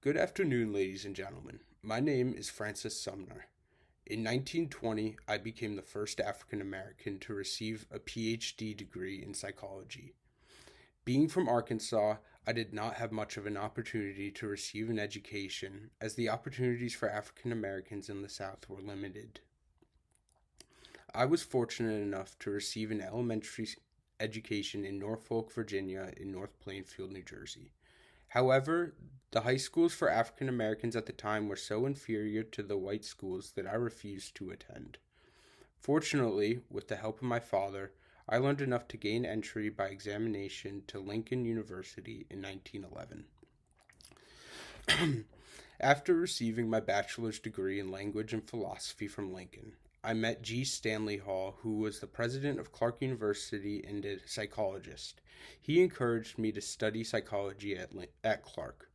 Good afternoon, ladies and gentlemen. My name is Francis Sumner. In 1920, I became the first African American to receive a PhD degree in psychology. Being from Arkansas, I did not have much of an opportunity to receive an education, as the opportunities for African Americans in the South were limited. I was fortunate enough to receive an elementary education in Norfolk, Virginia, in North Plainfield, New Jersey. However, the high schools for African Americans at the time were so inferior to the white schools that I refused to attend. Fortunately, with the help of my father, I learned enough to gain entry by examination to Lincoln University in 1911. After receiving my bachelor's degree in language and philosophy from Lincoln, I met G. Stanley Hall, who was the president of Clark University and a psychologist. He encouraged me to study psychology at Clark.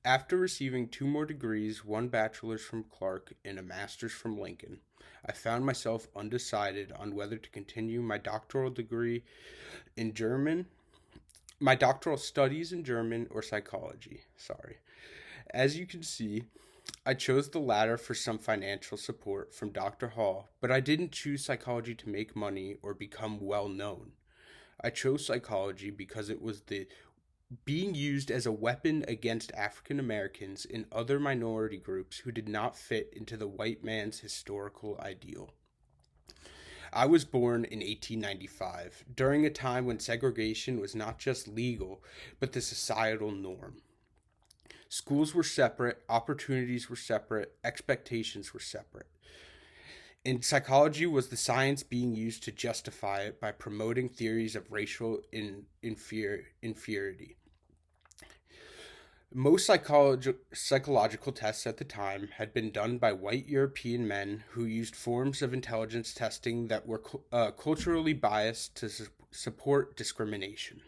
After receiving two more degrees, one bachelor's from Clark and a master's from Lincoln, I found myself undecided on whether to continue my doctoral degree in German, my doctoral studies in German or psychology. As you can see, I chose the latter for some financial support from Dr. Hall, but I didn't choose psychology to make money or become well known. I chose psychology because it was being used as a weapon against African Americans and other minority groups who did not fit into the white man's historical ideal. I was born in 1895, during a time when segregation was not just legal, but the societal norm. Schools were separate, opportunities were separate, expectations were separate. And psychology was the science being used to justify it by promoting theories of racial inferiority. Most psychological tests at the time had been done by white European men who used forms of intelligence testing that were culturally biased to support discrimination.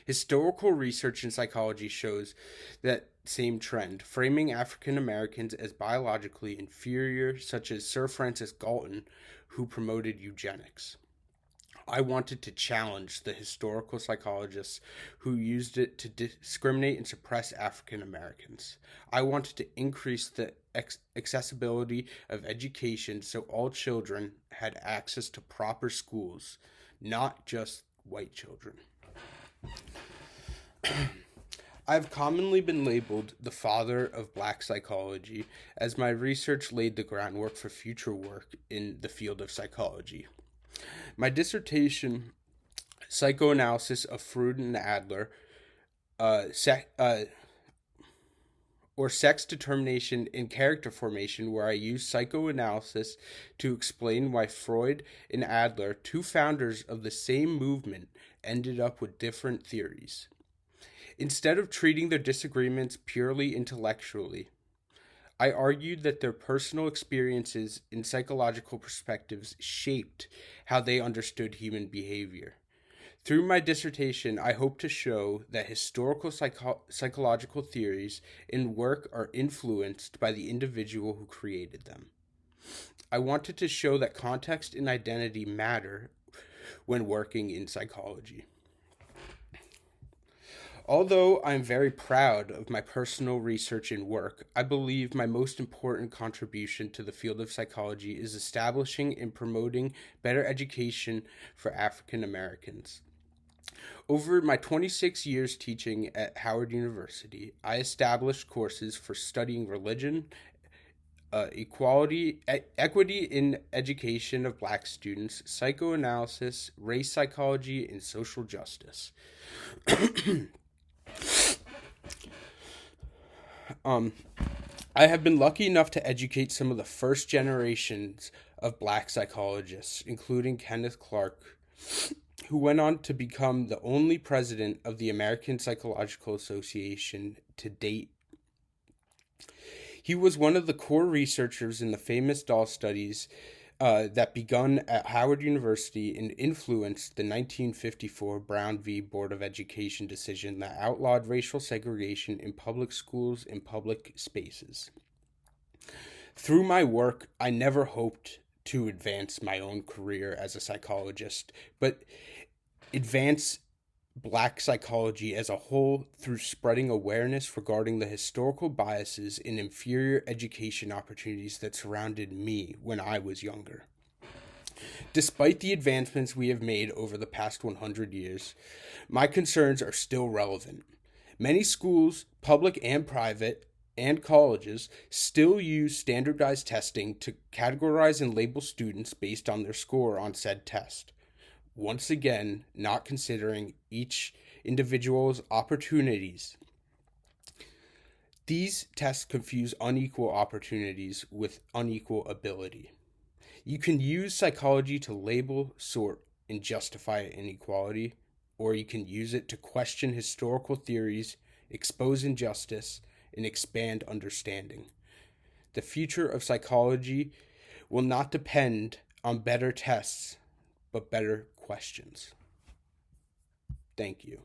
Historical research in psychology shows that same trend, framing African Americans as biologically inferior, such as Sir Francis Galton, who promoted eugenics. I wanted to challenge the historical psychologists who used it to discriminate and suppress African Americans. I wanted to increase the accessibility of education so all children had access to proper schools, not just white children. I've commonly been labeled the father of black psychology, as my research laid the groundwork for future work in the field of psychology. My dissertation, Psychoanalysis of Freud and Adler, or Sex Determination and Character Formation, where I used psychoanalysis to explain why Freud and Adler, two founders of the same movement, ended up with different theories. Instead of treating their disagreements purely intellectually, I argued that their personal experiences and psychological perspectives shaped how they understood human behavior. Through my dissertation, I hope to show that historical psychological theories and work are influenced by the individual who created them. I wanted to show that context and identity matter when working in psychology. Although I am very proud of my personal research and work, I believe my most important contribution to the field of psychology is establishing and promoting better education for African Americans. Over my 26 years teaching at Howard University, I established courses for studying religion, equity in education of black students, psychoanalysis, race psychology, and social justice. I have been lucky enough to educate some of the first generations of black psychologists, including Kenneth Clark, who went on to become the only president of the American Psychological Association to date. He was one of the core researchers in the famous doll studies that begun at Howard University and influenced the 1954 Brown v. Board of Education decision that outlawed racial segregation in public schools and public spaces. Through my work, I never hoped to advance my own career as a psychologist, but advance Black psychology as a whole through spreading awareness regarding the historical biases and inferior education opportunities that surrounded me when I was younger. Despite the advancements we have made over the past 100 years, my concerns are still relevant. Many schools, public and private, and colleges still use standardized testing to categorize and label students based on their score on said test. Once again, not considering each individual's opportunities. These tests confuse unequal opportunities with unequal ability. You can use psychology to label, sort, and justify inequality, or you can use it to question historical theories, expose injustice, and expand understanding. The future of psychology will not depend on better tests, but better questions. Thank you.